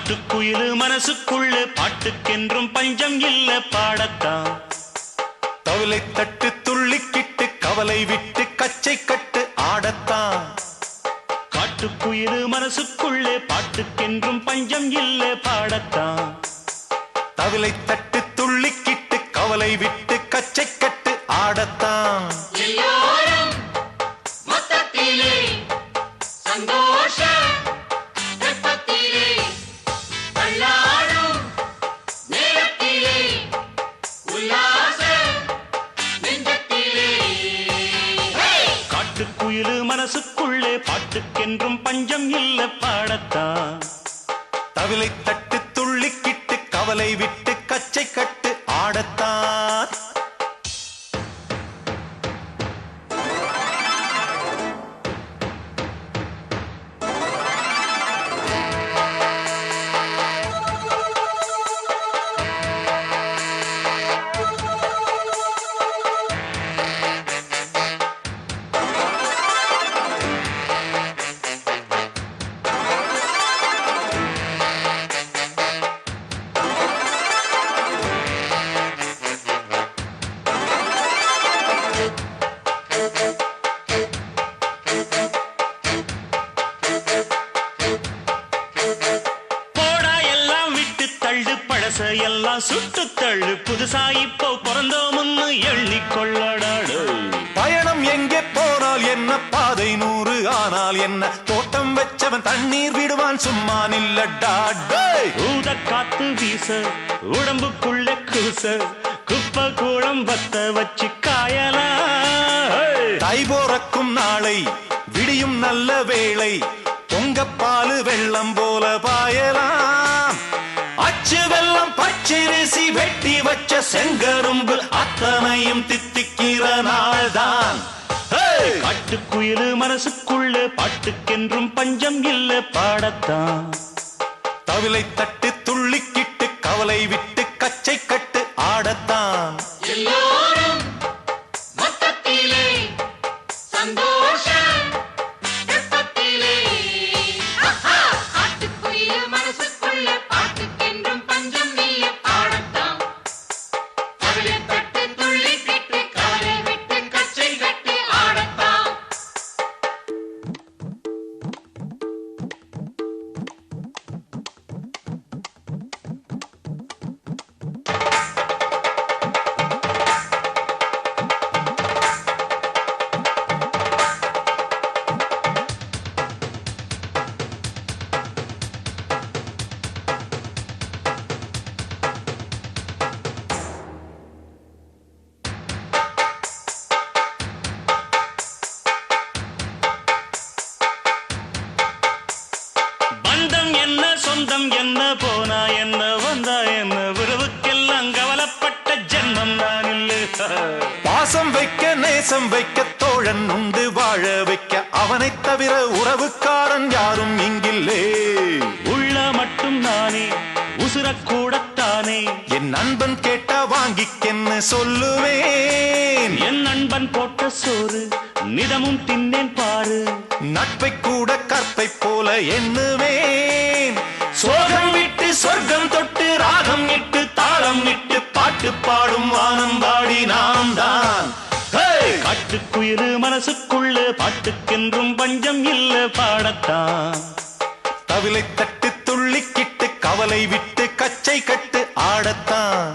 காட்டுக்குயிலு மனசுக்குள்ள பாட்டுக்கென்றும் பஞ்சம் இல்ல பாடத்தான். தவிலை தட்டு துள்ளிக்கிட்டு கவலை விட்டு கச்சை கட்டு ஆடத்தான். காட்டுக்குயிலு மனசுக்குள்ளே பாட்டுக்கென்றும் பஞ்சம் இல்ல பாடத்தான். தவிலை தட்டு துள்ளிக்கிட்டு கவலை விட்டு கச்சை கட்டு ஆடத்தான். எல்லோரும் மொத்தத்திலே சந்தோஷ வெப்பத்திலே தள்ளாடும் நேரத்திலே உல்லாச நெஞ்சத்திலே. காட்டுக்குயிலு மனசுக்குள்ளே பாட்டுக்கென்றும் பஞ்சம் இல்ல பாடத்தான். தவிலை தட்டு துள்ளிக்கிட்டு கவலை விட்டு கச்சை கட்டு ஆடத்தான். எல்லாம் சுட்டு தள்ளு புதுசா இப்போ பிறந்தோம்னு எண்ணிக்கொள்ளடாடு. பயணம் எங்கே போனால் என்ன பாதை 100 ஆனால் என்ன தோட்டம் வச்சவன் தண்ணீர் விடுவான் சும்மா நில்லடா. ஊத காத்து வீச உடம்புக்குள்ள கூச குப்பை கூடம் வத்த வச்சு காயலாம். தை போறக்கும் நாளை விடியும் நல்ல வேளை பொங்கப்பாலு வெள்ளம் போல பாயலாம். அச்சு வெள்ளம் பச்சரிசி வெட்டி வச்ச செங்கரும்பு அத்தனையும் தித்திக்கிற நாள்தான். காட்டுக்குயிலு மனசுக்குள்ள பாட்டுக்கென்றும் பஞ்சம் இல்ல பாடத்தான். தவிலை தட்டு துள்ளிக்கிட்டு கவலை விட்டு கச்சை கட்டு ஆடத்தான். எல்லோரும் மொத்தத்திலே சந்தோஷ வெப்பத்திலே. காட்டுக்குயிலு மனசுக்குள்ள பாட்டுக்கென்றும் பஞ்சம் இல்ல பாடத்தான். தவிலை தட்டு துள்ளிக்கிட்டு கவலை விட்டு கச்சை கட்டு ஆடத்தான். பந்தம் என்ன சொந்தம் என்ன போனா என்ன வந்தா என்ன உறவுக்கெல்லாம் கவலைப்பட்ட ஜென்மம் நான் இல்ல. பாசம் வைக்க நேசம் வைக்க தோழன் உண்டு வாழ வைக்க அவனைத் தவிர உறவுக்காரன் யாரும் இங்கில்லே. உள்ள மட்டும் நானே உசுரக்கூடத்தானே என் நண்பன் கேட்டா வாங்கிக்கென்னு சொல்லுவேன். என் நண்பன் போட்ட சோறு நிதமும் தின்னேன் பாரு. நட்பை கூட கற்பை போல எண்ணுவேன். சோகம் விட்டு சொர்க்கம் தொட்டு ராகம் இட்டு தாளம் இட்டு பாட்டு பாடும் வானம் பாடி நாம் தான். காட்டுக்குயிலு மனசுக்குள்ள பாட்டுக்கென்றும் பஞ்சம் இல்ல பாடத்தான். தவிலை தட்டு துள்ளிக்கிட்டு கவலை விட்டு கச்சை கட்டு ஆடத்தான்.